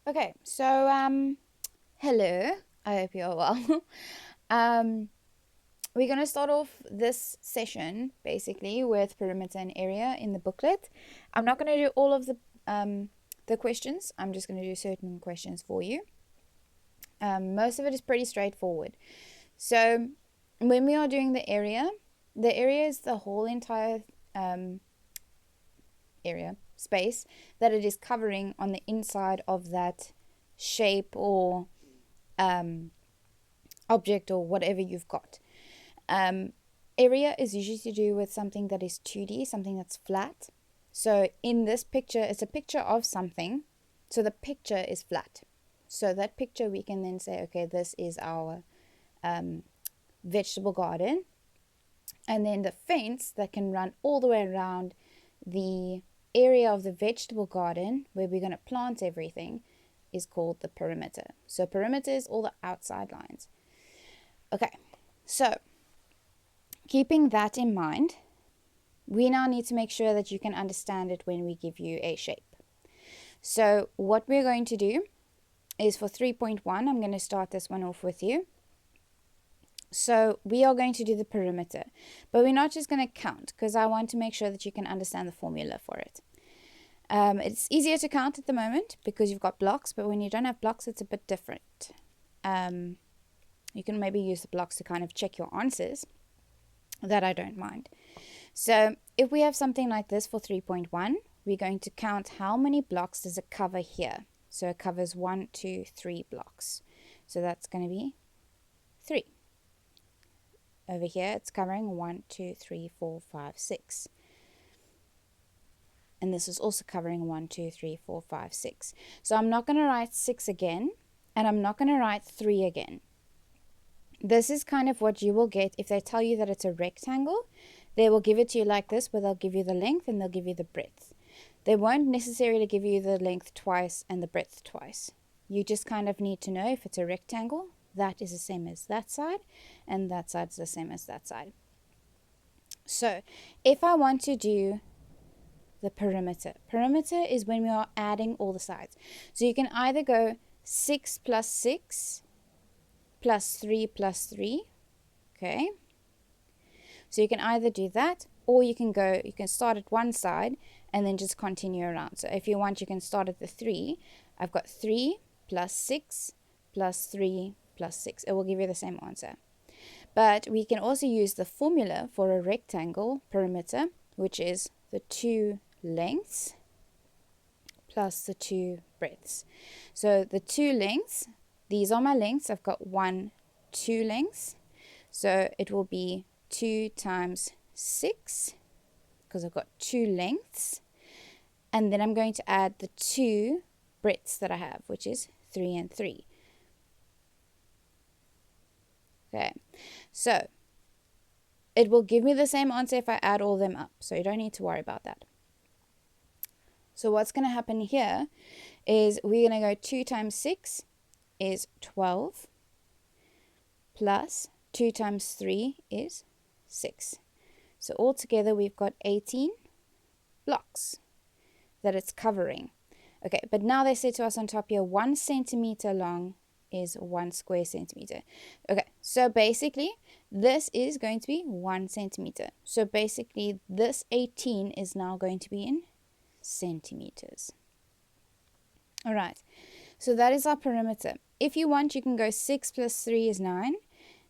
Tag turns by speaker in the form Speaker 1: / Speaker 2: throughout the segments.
Speaker 1: Okay, so hello. I hope you're well. um, we're gonna start off this session basically with perimeter and area in the booklet. I'm not gonna do all of the questions. I'm just gonna do certain questions for you. Most of it is pretty straightforward. So when we are doing the area is the whole entire area space that it is covering on the inside of that shape or object or whatever you've got. Area is usually to do with something that is 2D, something that's flat. So in this picture, it's a picture of something. So the picture is flat. So that picture we can then say, okay, this is our vegetable garden. And then the fence that can run all the way around the area of the vegetable garden where we're going to plant everything is called the perimeter. So perimeter is all the outside lines. Okay, so keeping that in mind, we now need to make sure that you can understand it when we give you a shape. So what we're going to do is for 3.1, I'm going to start this one off with you. So we are going to do the perimeter, but we're not just going to count because I want to make sure that you can understand the formula for it. It's easier to count at the moment because you've got blocks, but when you don't have blocks, it's a bit different. You can maybe use the blocks to kind of check your answers. That I don't mind. So if we have something like this for 3.1, we're going to count how many blocks does it cover here. So it covers 1, 2, 3 blocks. So that's going to be 3. Over here, it's covering 1, 2, 3, 4, 5, 6. And this is also covering 1, 2, 3, 4, 5, 6. So I'm not going to write 6 again, and I'm not going to write 3 again. This is kind of what you will get if they tell you that it's a rectangle. They will give it to you like this, where they'll give you the length and they'll give you the breadth. They won't necessarily give you the length twice and the breadth twice. You just kind of need to know if it's a rectangle, that is the same as that side, and that side is the same as that side. So if I want to do the perimeter is when we are adding all the sides. So you can either go 6 plus 6 plus 3 plus 3, okay? So you can either do that, or you can start at one side and then just continue around. So if you want, you can start at the 3. I've got 3 plus 6 plus 3 plus 6. It will give you the same answer. But we can also use the formula for a rectangle perimeter, which is the 2 lengths plus the 2 breadths. So the 2 lengths, these are my lengths. I've got 1, 2 lengths. So it will be 2 times 6 because I've got 2 lengths. And then I'm going to add the 2 breadths that I have, which is 3 and 3. Okay, so it will give me the same answer if I add all of them up. So you don't need to worry about that. So what's going to happen here is we're going to go 2 times 6 is 12 plus 2 times 3 is 6. So altogether we've got 18 blocks that it's covering. Okay, but now they say to us on top here 1 centimeter long is 1 square centimeter. Okay, so basically this is going to be 1 centimeter. So basically this 18 is now going to be in centimeters. All right, so that is our perimeter. If you want, you can go 6 plus 3 is 9.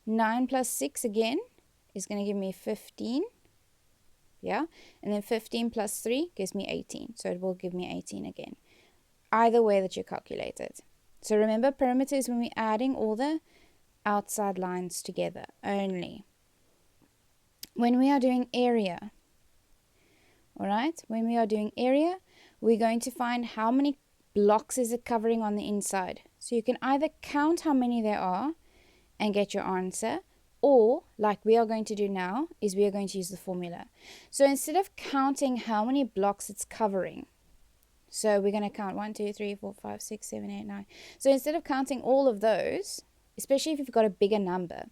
Speaker 1: 9 plus 6 again is going to give me 15. Yeah, and then 15 plus 3 gives me 18. So it will give me 18 again. Either way that you calculate it. So remember, perimeter is when we're adding all the outside lines together only. When we are doing area, all right, when we are doing area, we're going to find how many blocks is it covering on the inside. So you can either count how many there are and get your answer, or like we are going to do now is we are going to use the formula. So instead of counting how many blocks it's covering, so we're going to count 1, 2, 3, 4, 5, 6, 7, 8, 9. So instead of counting all of those, especially if you've got a bigger number,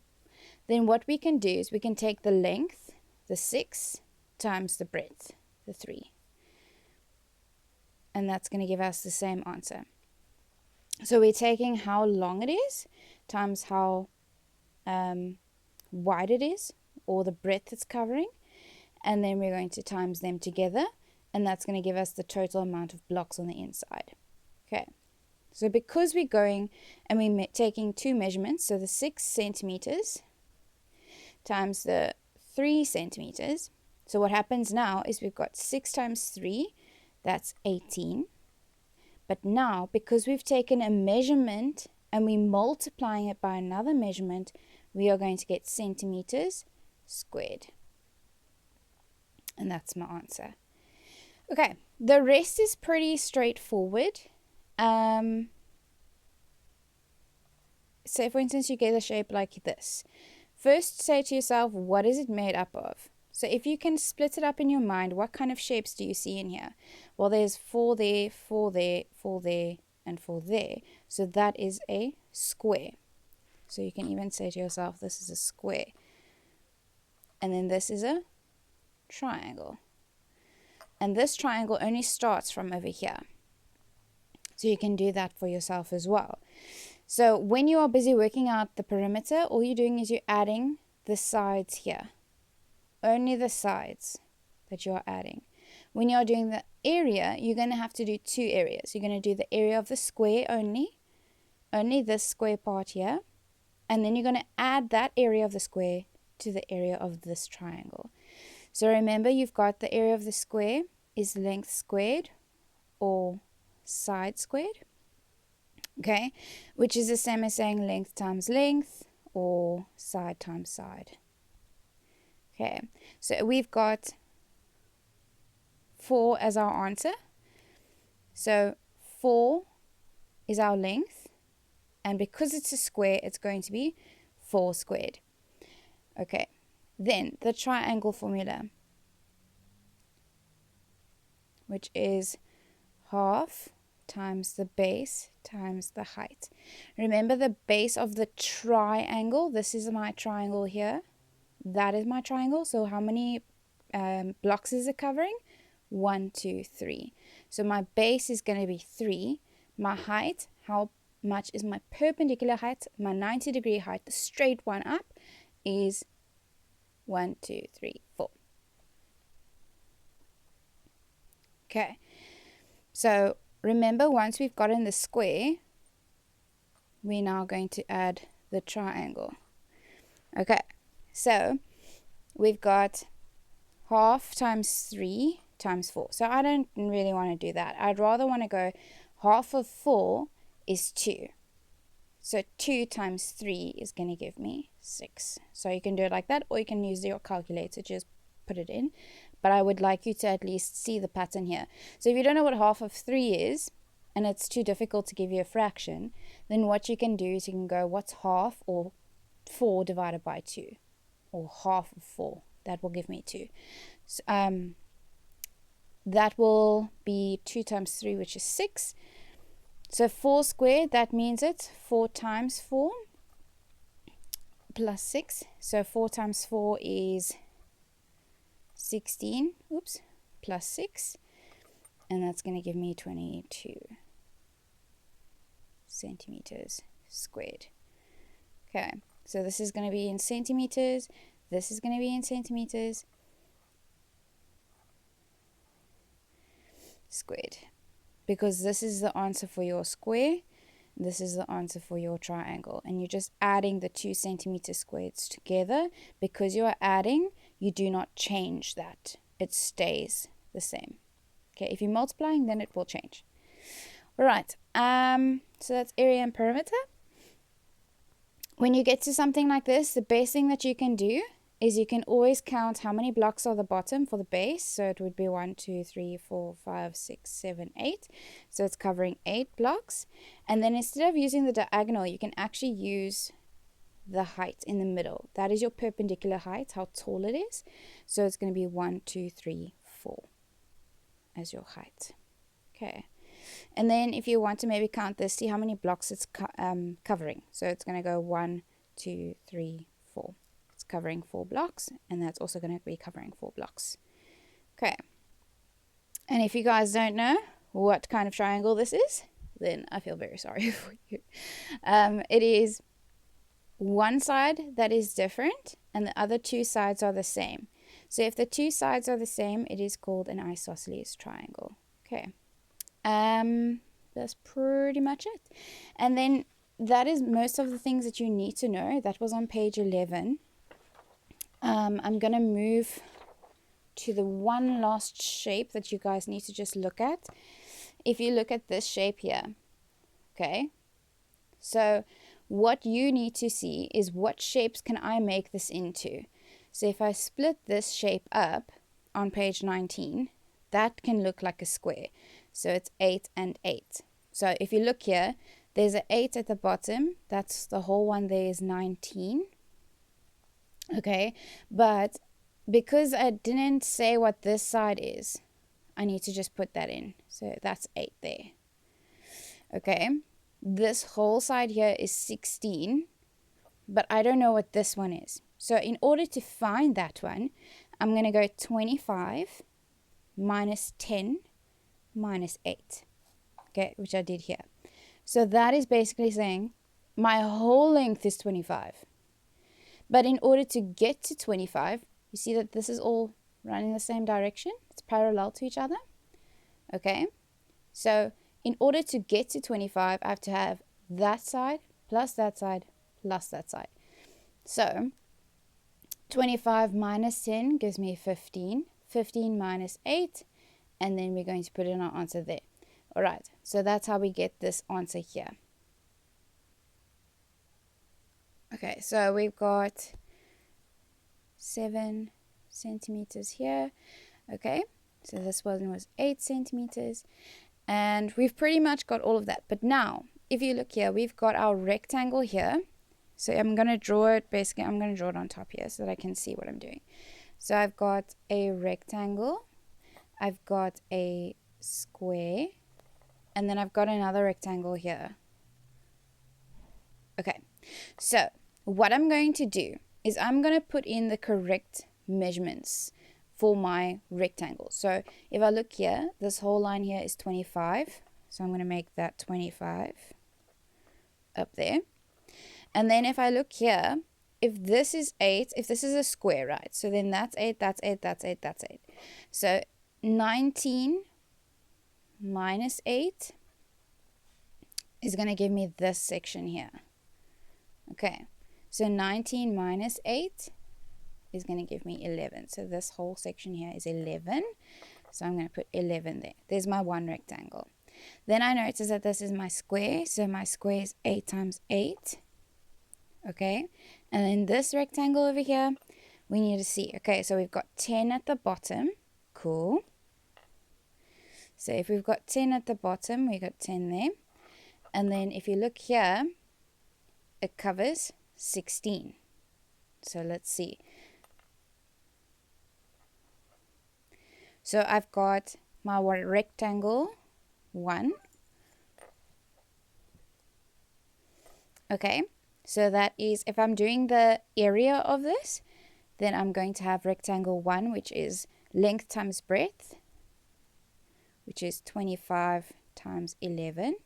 Speaker 1: then what we can do is we can take the length, the 6, times the breadth, the 3. And that's going to give us the same answer. So we're taking how long it is times how wide it is, or the breadth it's covering, and then we're going to times them together, and that's going to give us the total amount of blocks on the inside. Okay, so because we're going and we're taking two measurements, so the 6 centimeters times the 3 centimeters, so what happens now is we've got 6 times 3, that's 18. But now, because we've taken a measurement and we're multiplying it by another measurement, we are going to get centimeters squared. And that's my answer. Okay, the rest is pretty straightforward. So for instance, you get a shape like this. First, say to yourself, what is it made up of? So if you can split it up in your mind, what kind of shapes do you see in here? Well, there's 4 there, 4 there, 4 there, and 4 there. So that is a square. So you can even say to yourself, this is a square. And then this is a triangle. And this triangle only starts from over here. So you can do that for yourself as well. So when you are busy working out the perimeter, all you're doing is you're adding the sides here. Only the sides that you are adding. When you are doing the area, you're going to have to do two areas. You're going to do the area of the square only this square part here, and then you're going to add that area of the square to the area of this triangle. So remember, you've got the area of the square is length squared or side squared, okay, which is the same as saying length times length or side times side. Okay, so we've got 4 as our answer. So 4 is our length, and because it's a square, it's going to be 4 squared. Okay, then the triangle formula, which is half times the base times the height. Remember the base of the triangle, this is my triangle here. That is my triangle. So how many blocks is it covering? 1, 2, 3. So my base is going to be 3. My height, how much is my perpendicular height? My 90-degree height, the straight one up, is 1, 2, 3, 4. Okay. So remember, once we've gotten the square, we're now going to add the triangle. Okay. So we've got half times 3 times 4. So I don't really want to do that. I'd rather want to go half of 4 is 2. So 2 times 3 is going to give me 6. So you can do it like that, or you can use your calculator, just put it in. But I would like you to at least see the pattern here. So if you don't know what half of 3 is, and it's too difficult to give you a fraction, then what you can do is you can go, what's half or 4 divided by 2? Or half of 4, that will give me 2. So, that will be 2 times 3, which is 6. So 4 squared, that means it's 4 times 4 plus 6. So 4 times 4 is 16, plus 6. And that's going to give me 22 centimeters squared. Okay. So this is going to be in centimeters. This is going to be in centimeters squared. Because this is the answer for your square. This is the answer for your triangle. And you're just adding the 2 centimeter squares together. Because you are adding, you do not change that. It stays the same. Okay, if you're multiplying, then it will change. All right. So that's area and perimeter. When you get to something like this, the best thing that you can do is you can always count how many blocks are the bottom for the base. So it would be 1, 2, 3, 4, 5, 6, 7, 8. So it's covering 8 blocks. And then instead of using the diagonal, you can actually use the height in the middle. That is your perpendicular height, how tall it is. So it's going to be 1, 2, 3, 4 as your height. Okay. And then if you want to maybe count this, see how many blocks it's covering. So it's going to go 1, 2, 3, 4. It's covering 4 blocks, and that's also going to be covering 4 blocks. Okay. And if you guys don't know what kind of triangle this is, then I feel very sorry for you. It is one side that is different and the other two sides are the same. So if the two sides are the same, it is called an isosceles triangle. Okay. That's pretty much it. And then that is most of the things that you need to know. That was on page 11. I'm going to move to the one last shape that you guys need to just look at. If you look at this shape here, okay, so what you need to see is what shapes can I make this into. So if I split this shape up on page 19, that can look like a square. So it's 8 and 8. So if you look here, there's an 8 at the bottom. That's the whole one there is 19. Okay, but because I didn't say what this side is, I need to just put that in. So that's 8 there. Okay, this whole side here is 16, but I don't know what this one is. So in order to find that one, I'm going to go 25 minus 10 minus 8. Okay, which I did here. So that is basically saying my whole length is 25. But in order to get to 25, you see that this is all running the same direction. It's parallel to each other. Okay. So in order to get to 25, I have to have that side plus that side plus that side. So 25 minus 10 gives me 15. 15 minus 8. And then we're going to put in our answer there. All right. So that's how we get this answer here. Okay, so we've got 7 centimeters here. Okay, so this one was 8 centimeters. And we've pretty much got all of that. But now, if you look here, we've got our rectangle here. So I'm going to draw it, basically, I'm going to draw it on top here so that I can see what I'm doing. So I've got a rectangle. I've got a square. And then I've got another rectangle here. Okay, so what I'm going to do is I'm going to put in the correct measurements for my rectangle. So if I look here, this whole line here is 25. So I'm going to make that 25 up there. And then if I look here, if this is 8, if this is a square, right? So then that's 8, that's 8, that's 8, that's 8. So 19 minus 8 is going to give me this section here. Okay, so 19 minus 8 is going to give me 11. So this whole section here is 11. So I'm going to put 11 there. There's my one rectangle. Then I notice that this is my square. So my square is 8 times 8. Okay, and then this rectangle over here, we need to see. Okay, so we've got 10 at the bottom. Cool. So if we've got 10 at the bottom, we got 10 there. And then if you look here, it covers 16. So let's see. So I've got my rectangle 1. Okay, so that is, if I'm doing the area of this, then I'm going to have rectangle 1, which is length times breadth, which is 25 times 11.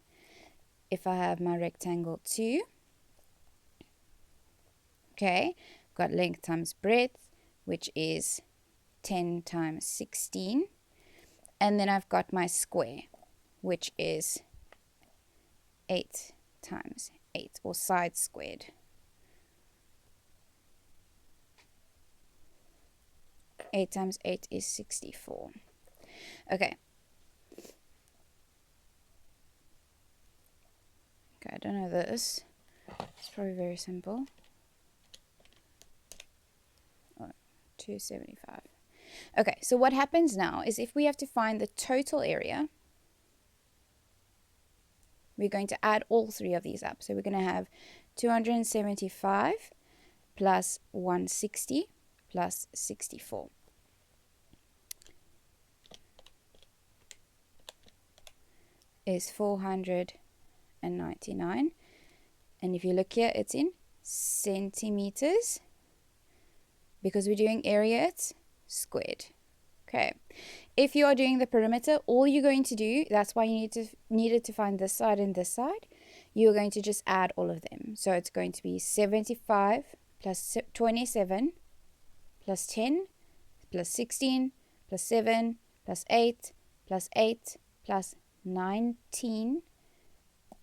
Speaker 1: If I have my rectangle 2, okay, got length times breadth, which is 10 times 16. And then I've got my square, which is 8 times 8, or side squared. 8 times 8 is 64. Okay. Okay, I don't know this. It's probably very simple. Oh, 275. Okay, so what happens now is if we have to find the total area, we're going to add all three of these up. So we're going to have 275 plus 160 plus 64. Is 499. And if you look here, it's in centimeters. Because we're doing area, it's squared. Okay, if you are doing the perimeter, all you're going to do, that's why you needed to find this side and this side, you're going to just add all of them. So it's going to be 75 plus 27 plus 10 plus 16 plus 7 plus 8 plus 8 plus 19,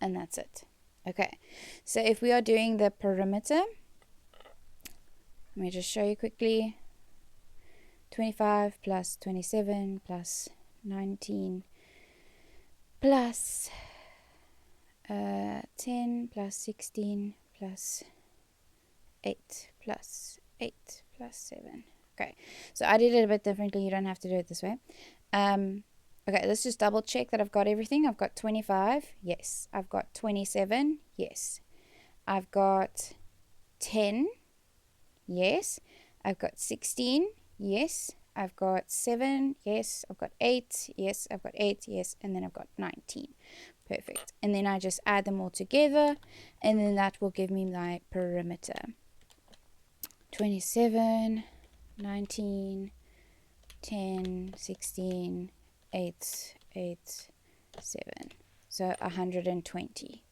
Speaker 1: and that's it. Okay, so if we are doing the perimeter, let me just show you quickly. 25 plus 27 plus 19 plus 10 plus 16 plus 8 plus 8 plus 7. Okay, so I did it a bit differently. You don't have to do it this way. Okay, let's just double check that I've got everything. I've got 25. Yes. I've got 27. Yes. I've got 10. Yes. I've got 16. Yes. I've got 7. Yes. I've got 8. Yes. I've got 8. Yes. And then I've got 19. Perfect. And then I just add them all together, and then that will give me my perimeter. 27, 19, 10, 16, 8, 8, 7. So 120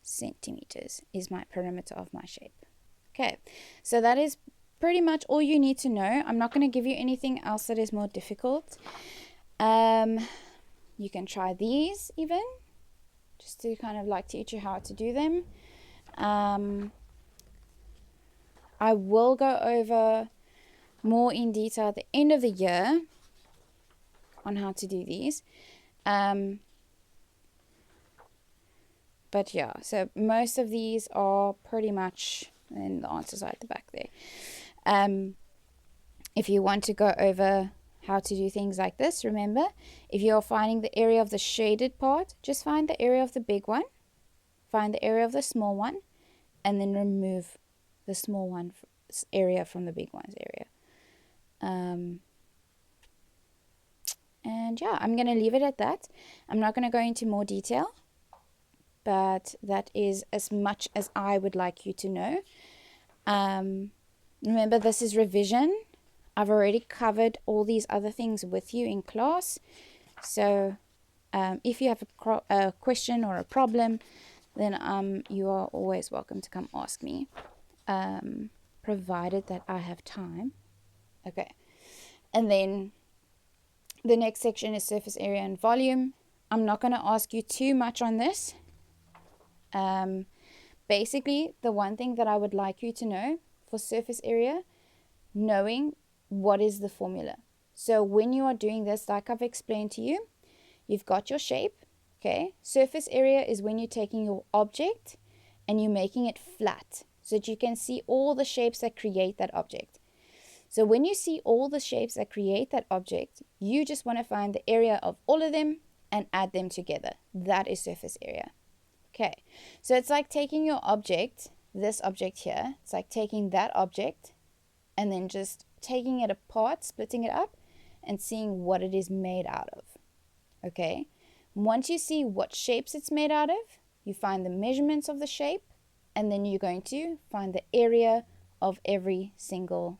Speaker 1: centimeters is my perimeter of my shape. Okay, so that is pretty much all you need to know. I'm not going to give you anything else that is more difficult. You can try these even, just to kind of like teach you how to do them. I will go over more in detail at the end of the year on how to do these. But yeah, so most of these are pretty much, and the answers are at the back there. If you want to go over how to do things like this, remember, if you're finding the area of the shaded part, just find the area of the big one, find the area of the small one, and then remove the small one area from the big one's area. And yeah, I'm going to leave it at that. I'm not going to go into more detail, but that is as much as I would like you to know. Remember, this is revision. I've already covered all these other things with you in class. So if you have a question or a problem, then you are always welcome to come ask me, provided that I have time. Okay, and then the next section is surface area and volume. I'm not going to ask you too much on this. Basically, the one thing that I would like you to know for surface area, knowing what is the formula. So when you are doing this, like I've explained to you, you've got your shape, okay? Surface area is when you're taking your object and you're making it flat so that you can see all the shapes that create that object. So when you see all the shapes that create that object, you just want to find the area of all of them and add them together. That is surface area. Okay, so it's like taking your object, this object here, it's like taking that object and then just taking it apart, splitting it up, and seeing what it is made out of. Okay, once you see what shapes it's made out of, you find the measurements of the shape, and then you're going to find the area of every single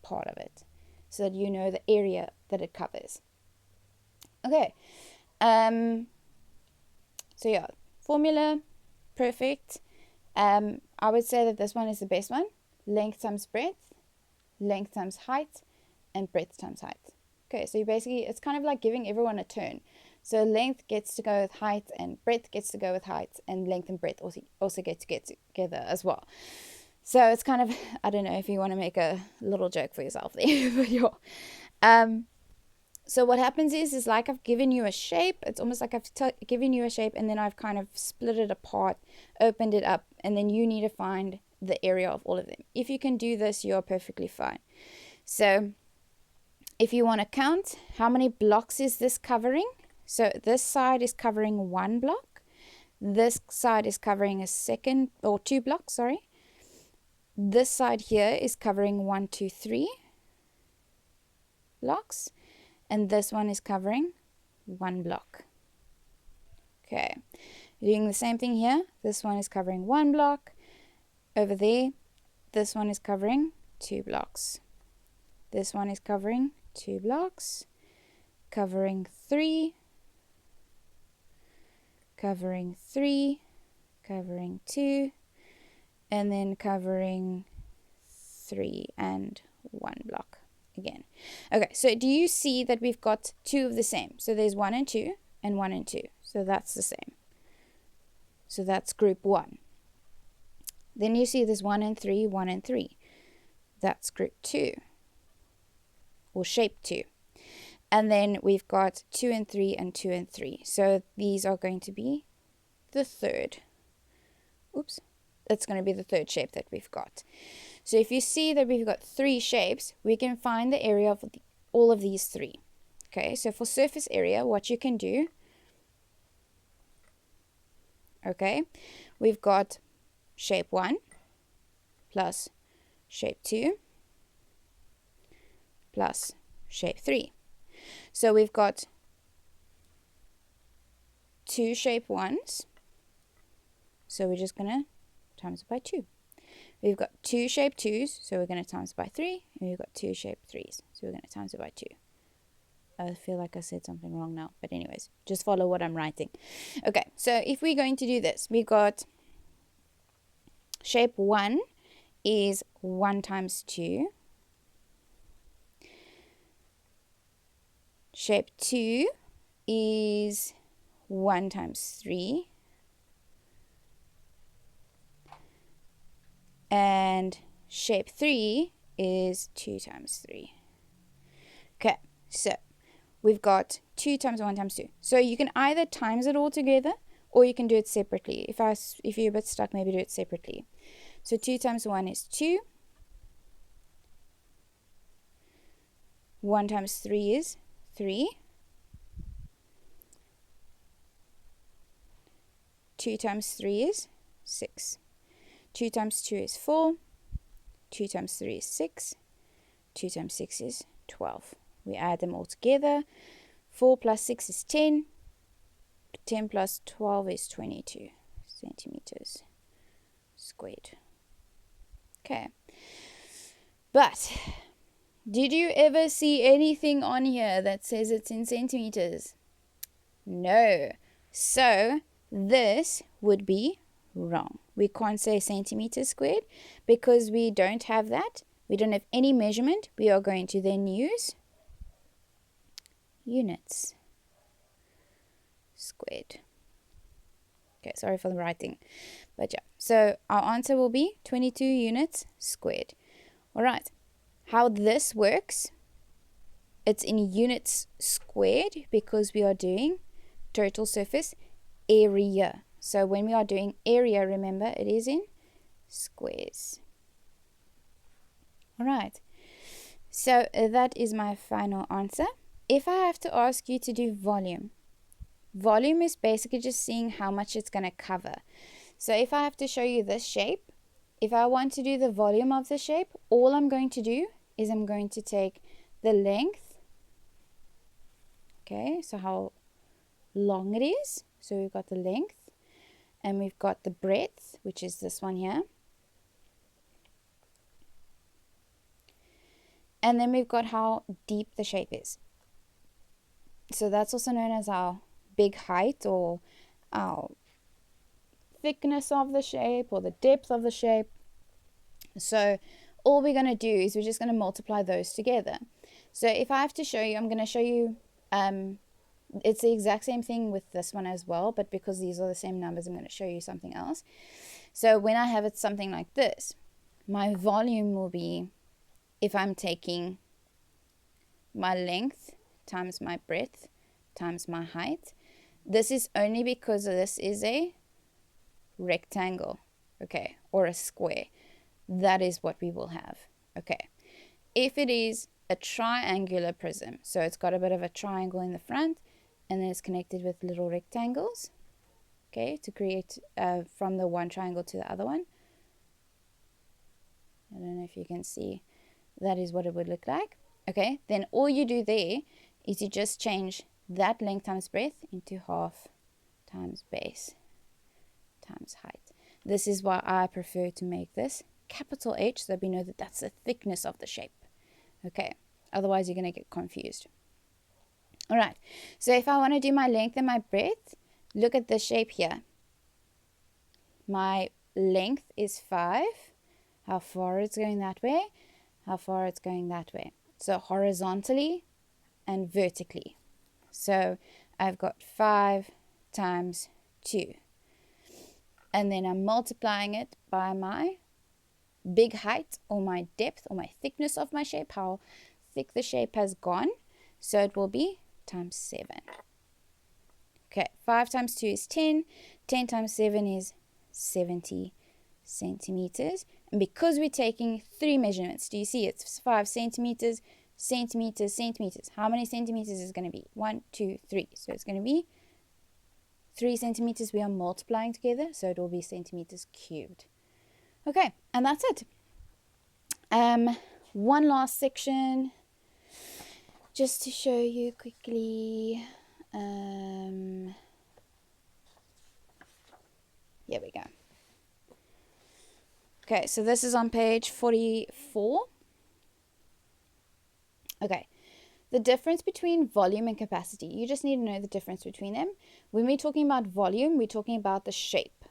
Speaker 1: part of it, so that you know the area that it covers. Okay, so yeah, formula, perfect. I would say that this one is the best one. Length times breadth, length times height, and breadth times height. Okay, so you basically, it's kind of like giving everyone a turn. So length gets to go with height, and breadth gets to go with height, and length and breadth also get together as well. So it's kind of, I don't know if you want to make a little joke for yourself there. But yeah. So what happens is like I've given you a shape. It's almost like I've given you a shape, and then I've kind of split it apart, opened it up, and then you need to find the area of all of them. If you can do this, you're perfectly fine. So if you want to count, how many blocks is this covering? So this side is covering 1 block. This side is covering a 2 blocks, sorry. This side here is covering 1, 2, 3 blocks. And this one is covering 1 block. Okay, doing the same thing here. This one is covering 1 block. Over there, this one is covering 2 blocks. This one is covering 2 blocks. covering 3, covering 3, covering 2, and then covering 3 and 1 block again. Okay, so do you see that we've got 2 of the same? So there's 1 and 2 and 1 and 2. So that's the same. So that's group 1. Then you see there's 1 and 3, 1 and 3. That's group 2, or shape 2. And then we've got 2 and 3 and 2 and 3. So these are going to be the third. Oops. That's going to be the third shape that we've got. So if you see that we've got 3 shapes, we can find the area of all of these 3. Okay, so for surface area, what you can do, okay, we've got shape 1 plus shape 2 plus shape 3. So we've got 2 shape 1s. So we're just going to times it by 2. We've got 2 shape 2s, so we're going to times it by 3. And we've got 2 shape 3s, so we're going to times it by 2. I feel like I said something wrong now. But anyways, just follow what I'm writing. Okay, so if we're going to do this, we've got shape 1 is 1 times 2. Shape 2 is 1 times 3. And shape 3 is 2 times 3. Okay, so we've got 2 times 1 times 2. So you can either times it all together, or you can do it separately. If you're a bit stuck, maybe do it separately. So 2 times 1 is 2. 1 times 3 is 3. 2 times 3 is 6. 2 times 2 is 4. 2 times 3 is 6. 2 times 6 is 12. We add them all together. 4 plus 6 is 10. 10 plus 12 is 22 centimeters squared. Okay. But did you ever see anything on here that says it's in centimeters? No. So this would be wrong. We can't say centimeters squared because we don't have that. We don't have any measurement. We are going to then use units squared. Okay, sorry for the writing. But yeah, so our answer will be 22 units squared. All right. How this works, it's in units squared because we are doing total surface area. So when we are doing area, remember, it is in squares. All right. So that is my final answer. If I have to ask you to do volume, volume is basically just seeing how much it's going to cover. So if I have to show you this shape, if I want to do the volume of the shape, all I'm going to do is I'm going to take the length. Okay, so how long it is. So we've got the length. And we've got the breadth, which is this one here. And then we've got how deep the shape is. So that's also known as our big height, or our thickness of the shape, or the depth of the shape. So all we're going to do is we're just going to multiply those together. So if I have to show you, I'm going to show you, it's the exact same thing with this one as well, but because these are the same numbers, I'm going to show you something else. So when I have it something like this, my volume will be, if I'm taking my length times my breadth times my height. This is only because this is a rectangle, okay, or a square. That is what we will have, okay. If it is a triangular prism, so it's got a bit of a triangle in the front, and then it's connected with little rectangles, okay, to create from the one triangle to the other one. I don't know if you can see, that is what it would look like. Okay, then all you do there is you just change that length times breadth into half times base times height. This is why I prefer to make this capital H, so that we know that that's the thickness of the shape. Okay, otherwise you're going to get confused. All right, so if I want to do my length and my breadth, look at this shape here. My length is 5. How far it's going that way, how far it's going that way. So horizontally and vertically. So I've got 5 times 2. And then I'm multiplying it by my big height or my depth or my thickness of my shape, how thick the shape has gone. So it will be times 7. Okay, 5 times 2 is 10. 10 times 7 is 70 centimeters. And because we're taking 3 measurements, do you see it's 5 centimeters, centimeters, centimeters. How many centimeters is going to be? 1, 2, 3. So it's going to be 3 centimeters we are multiplying together. So it will be centimeters cubed. Okay, and that's it. One last section just to show you quickly. Here we go. Okay, so this is on page 44. Okay, the difference between volume and capacity. You just need to know the difference between them. When we're talking about volume, we're talking about the shape.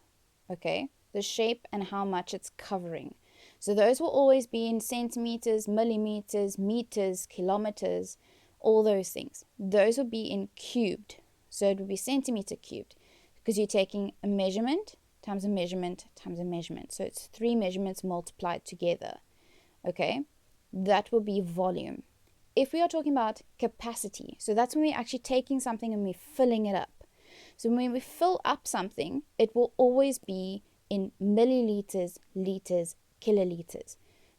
Speaker 1: Okay, the shape and how much it's covering. So those will always be in centimeters, millimeters, meters, kilometers, all those things. Those will be in cubed. So it would be centimeter cubed because you're taking a measurement times a measurement times a measurement. So it's 3 measurements multiplied together. Okay, that will be volume. If we are talking about capacity, so that's when we're actually taking something and we're filling it up. So when we fill up something, it will always be in milliliters, liters, kiloliters.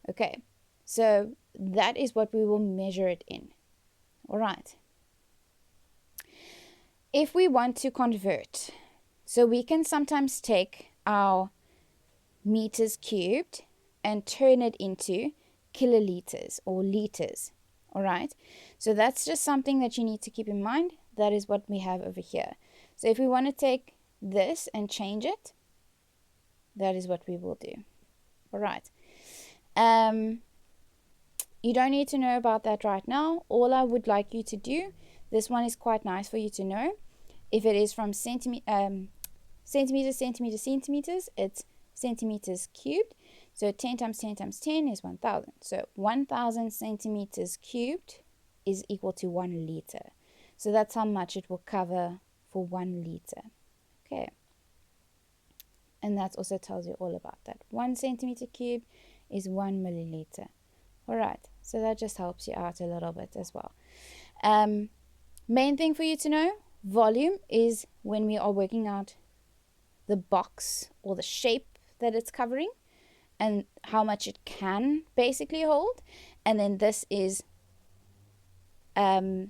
Speaker 1: Okay, so that is what we will measure it in. All right. If we want to convert, so we can sometimes take our meters cubed and turn it into kiloliters or liters. All right. So that's just something that you need to keep in mind. That is what we have over here. So if we want to take this and change it, that is what we will do. All right. You don't need to know about that right now. All I would like you to do, this one is quite nice for you to know. If it is from centimeters, it's centimeters cubed. So 10 times 10 times 10 is 1,000. So 1,000 centimeters cubed is equal to 1 liter. So that's how much it will cover for 1 liter. Okay. And that also tells you all about that. 1 centimeter cubed is 1 milliliter. All right. So that just helps you out a little bit as well. Main thing for you to know, volume is when we are working out the box or the shape that it's covering and how much it can basically hold. And then this is the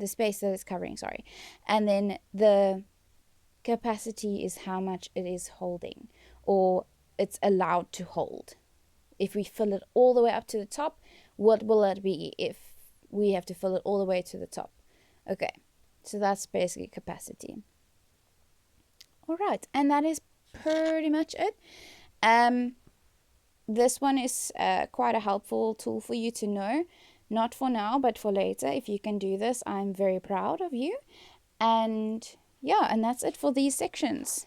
Speaker 1: space that it's covering, sorry. And then the capacity is how much it is holding or it's allowed to hold. If we fill it all the way up to the top, what will it be if we have to fill it all the way to the top? Okay, so that's basically capacity. All right, and that is pretty much it. This one is quite a helpful tool for you to know. Not for now, but for later. If you can do this, I'm very proud of you. And yeah, and that's it for these sections.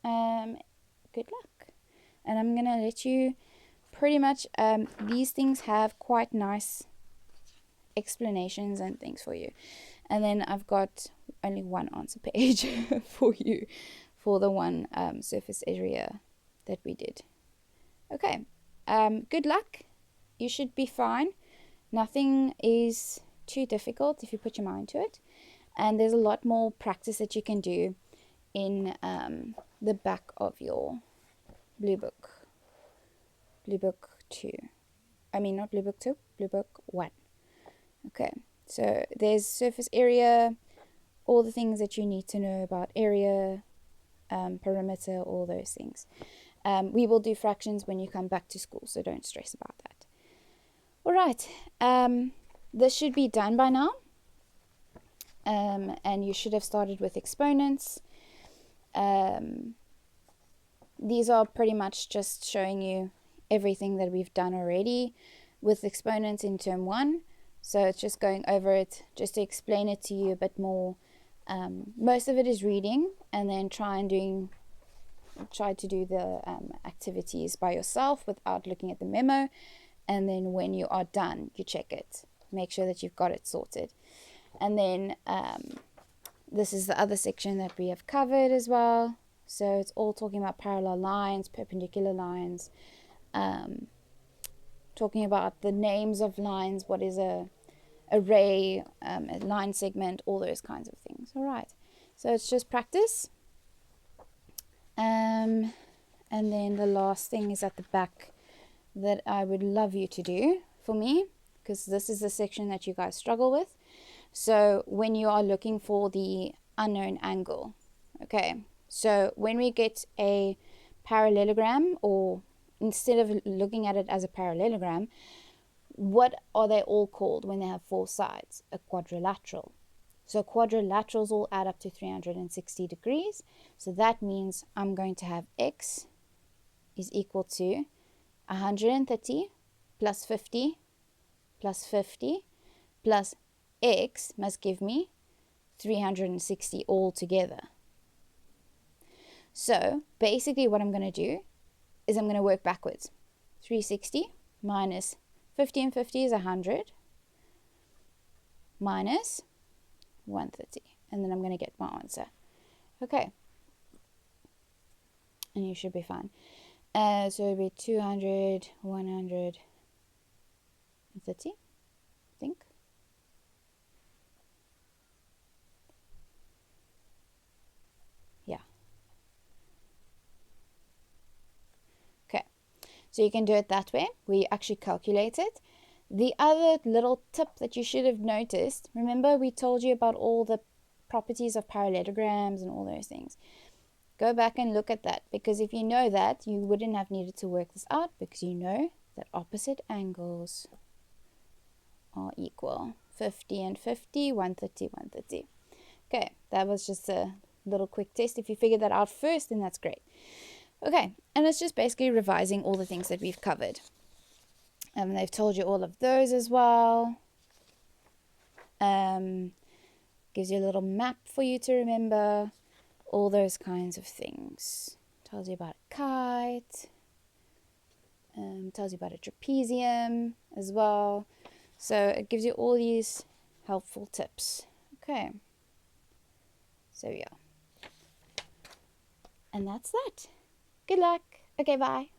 Speaker 1: Good luck. And I'm going to let you pretty much, these things have quite nice explanations and things for you. And then I've got only one answer page for you for the one surface area that we did. Okay, good luck. You should be fine. Nothing is too difficult if you put your mind to it. And there's a lot more practice that you can do in the back of your Blue Book 2. I mean, not Blue Book 2, Blue Book 1. Okay, so there's surface area, all the things that you need to know about area, perimeter, all those things. We will do fractions when you come back to school, so don't stress about that. All right, this should be done by now. And you should have started with exponents. These are pretty much just showing you everything that we've done already with exponents in term 1. So it's just going over it just to explain it to you a bit more. Most of it is reading, and then try to do the activities by yourself without looking at the memo. And then when you are done, you check it. Make sure that you've got it sorted. And then this is the other section that we have covered as well. So it's all talking about parallel lines, perpendicular lines, talking about the names of lines, what is a array, a line segment, all those kinds of things. All right, so it's just practice. And then the last thing is at the back that I would love you to do for me, because this is the section that you guys struggle with. So when you are looking for the unknown angle, okay, so when we get a parallelogram, or instead of looking at it as a parallelogram, what are they all called when they have four sides? A quadrilateral. So quadrilaterals all add up to 360 degrees. So that means I'm going to have x is equal to 130 plus 50 plus 50 plus x must give me 360 all together. So basically what I'm going to do is I'm going to work backwards. 360 minus 50 and 50 is 100 minus 130, and then I'm going to get my answer. Okay, and you should be fine. So it'll be 200, 130, I think. Yeah. Okay, so you can do it that way, where you actually calculate it. The other little tip that you should have noticed, remember we told you about all the properties of parallelograms and all those things. Go back and look at that, because if you know that, you wouldn't have needed to work this out, because you know that opposite angles are equal. 50 and 50, 130, 130. Okay, that was just a little quick test. If you figure that out first, then that's great. Okay, and it's just basically revising all the things that we've covered. They've told you all of those as well. Gives you a little map for you to remember. All those kinds of things. Tells you about a kite. Tells you about a trapezium as well. So it gives you all these helpful tips. Okay. So yeah. And that's that. Good luck. Okay, bye.